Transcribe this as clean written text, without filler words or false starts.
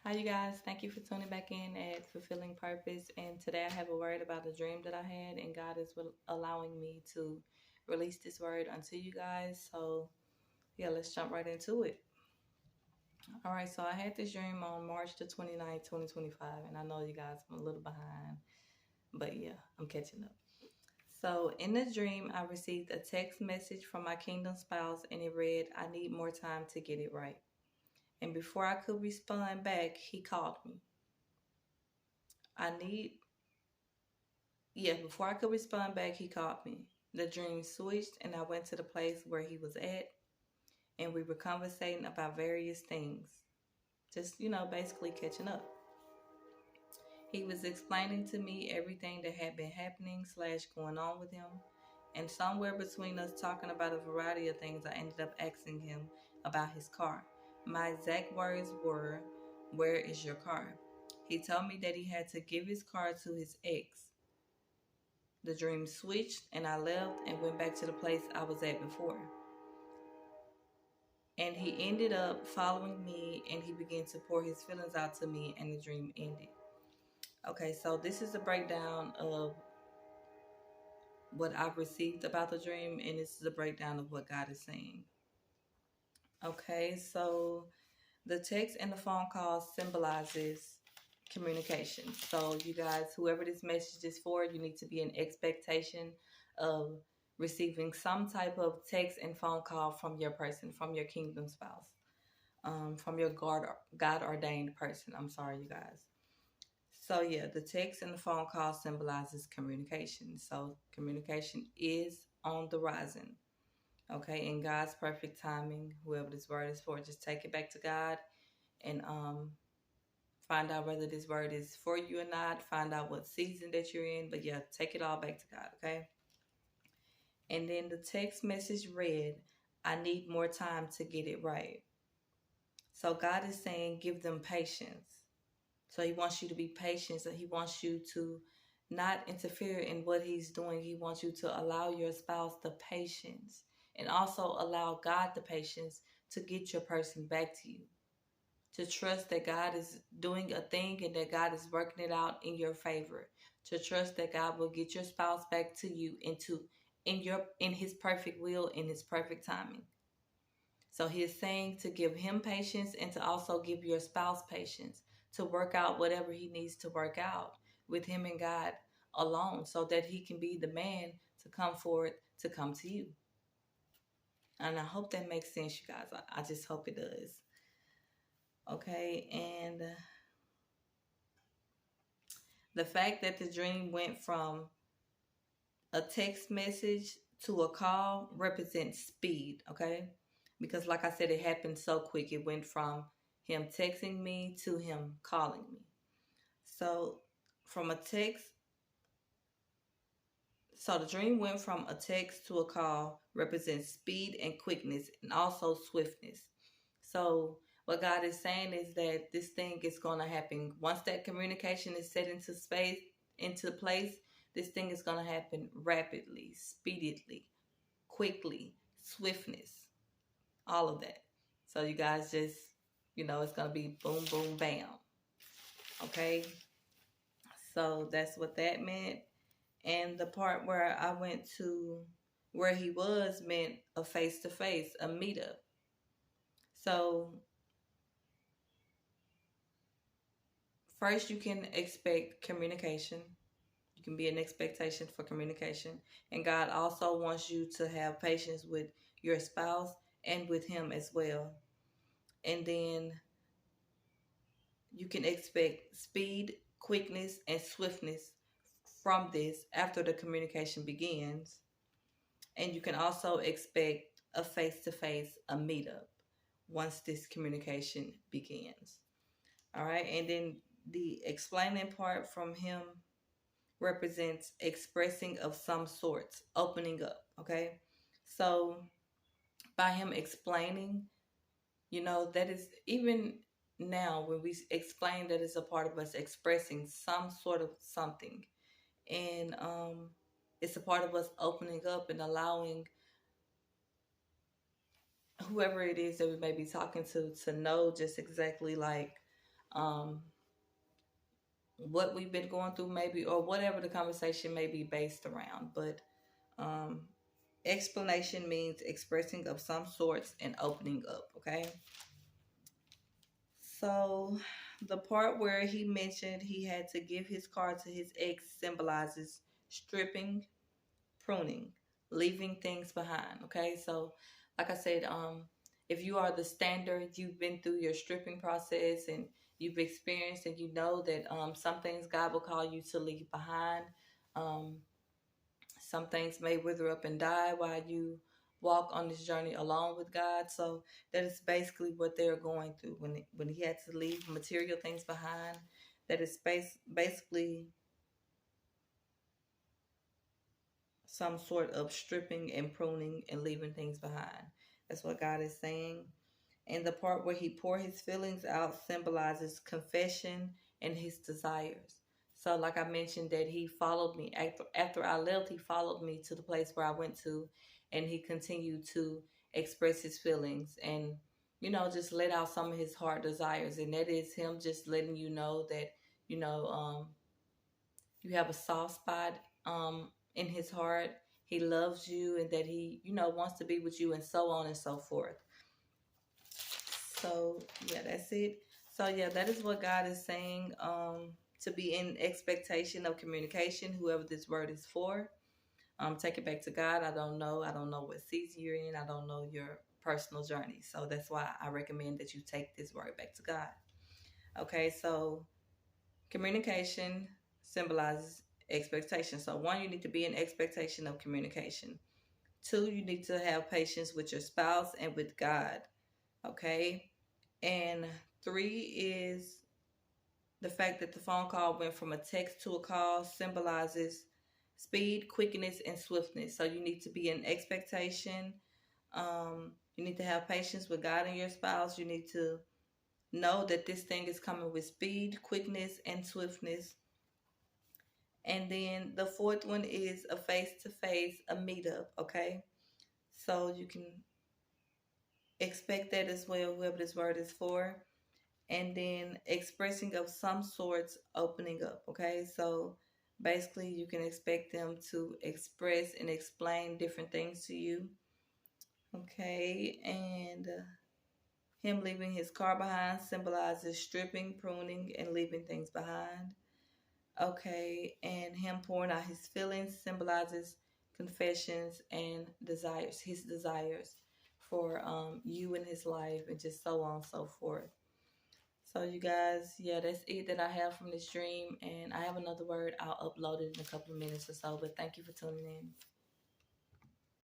Hi, you guys. Thank you for tuning back in at Fulfilling Purpose. And today I have a word about a dream that I had, and God is allowing me to release this word unto you guys. So, yeah, let's jump right into it. All right, so I had this dream on March the 29th, 2025, and I know you guys, I'm a little behind, but yeah, I'm catching up. So, in the dream, I received a text message from my kingdom spouse, and it read, I need more time to get it right. And before I could respond back, he called me. I need Yeah, before I could respond back, he called me. The dream switched, and I went to the place where he was at, and we were conversating about various things. Just, basically catching up. He was explaining to me everything that had been happening slash going on with him. And somewhere between us talking about a variety of things, I ended up asking him about his car. My exact words were, "Where is your car?" He told me that he had to give his car to his ex. The dream switched, and I left and went back to the place I was at before. And he ended up following me, and he began to pour his feelings out to me, and the dream ended. Okay, so this is a breakdown of what I've received about the dream, and this is a breakdown of what God is saying. Okay, so the text and the phone call symbolizes communication. So you guys, whoever this message is for, you need to be in expectation of receiving some type of text and phone call from your person, from your kingdom spouse, from your God ordained person. I'm sorry, you guys. So yeah, the text and the phone call symbolizes communication. So communication is on the rising. Okay, in God's perfect timing, whoever this word is for, just take it back to God and find out whether this word is for you or not. Find out what season that you're in. But yeah, take it all back to God, okay? And then the text message read, I need more time to get it right. So God is saying, give them patience. So he wants you to be patient. So he wants you to not interfere in what he's doing. He wants you to allow your spouse the patience and also allow God the patience to get your person back to you. To trust that God is doing a thing and that God is working it out in your favor. To trust that God will get your spouse back to you in his perfect will, in his perfect timing. So he is saying to give him patience and to also give your spouse patience to work out whatever he needs to work out with him and God alone so that he can be the man to come forward to come to you. And I hope that makes sense, you guys. I just hope it does. Okay, and the fact that the dream went from a text message to a call represents speed, okay? Because like I said, it happened so quick. It went from him texting me to him calling me. So from a text, so the dream went from a text to a call represents speed and quickness and also swiftness. So what God is saying is that this thing is going to happen once that communication is set into space, into place. This thing is going to happen rapidly, speedily, quickly, swiftness, all of that. So you guys just, it's going to be boom, boom, bam. Okay. So that's what that meant. And the part where I went to where he was meant a face to face, a meetup. So first, you can expect communication. You can be an expectation for communication. And God also wants you to have patience with your spouse and with him as well. And then you can expect speed, quickness, and swiftness from this after the communication begins. And you can also expect a face to face, a meetup, once this communication begins. All right. And then the explaining part from him represents expressing of some sorts, opening up. Okay. So by him explaining, that is even now when we explain that it's a part of us expressing some sort of something. And it's a part of us opening up and allowing whoever it is that we may be talking to know just exactly like um, what we've been going through, maybe, or whatever the conversation may be based around. But um, explanation means expressing of some sorts and opening up. Okay. So the part where he mentioned he had to give his car to his ex symbolizes stripping, pruning, leaving things behind. Okay, so like I said, if you are the standard, you've been through your stripping process and you've experienced, and you know that some things God will call you to leave behind. Um, some things may wither up and die while you walk on this journey along with God. So that is basically what they're going through when he had to leave material things behind. That is basically some sort of stripping and pruning and leaving things behind. That's what God is saying. And the part where he poured his feelings out symbolizes confession and his desires. So, like I mentioned, that he followed me after I left. He followed me to the place where I went to, and he continued to express his feelings and just let out some of his heart desires. And that is him just letting you know that you know you have a soft spot in his heart. He loves you, and that he wants to be with you, and so on and so forth. So yeah, that's it. So yeah, that is what God is saying. To be in expectation of communication, whoever this word is for. Take it back to God. I don't know. I don't know what season you're in. I don't know your personal journey. So that's why I recommend that you take this word back to God. Okay, so communication symbolizes expectation. So one, you need to be in expectation of communication. Two, you need to have patience with your spouse and with God. Okay. And three is the fact that the phone call went from a text to a call symbolizes speed, quickness, and swiftness. So you need to be in expectation. You need to have patience with God and your spouse. You need to know that this thing is coming with speed, quickness, and swiftness. And then the fourth one is a face-to-face, a meetup. Okay. So you can expect that as well, whoever this word is for. And then expressing of some sorts opening up. Okay, so basically you can expect them to express and explain different things to you. Okay, and him leaving his car behind symbolizes stripping, pruning, and leaving things behind. Okay, and him pouring out his feelings symbolizes confessions and desires, his desires for you in his life, and just so on and so forth. So you guys, yeah, that's it that I have from this dream. And I have another word. I'll upload it in a couple of minutes or so. But thank you for tuning in.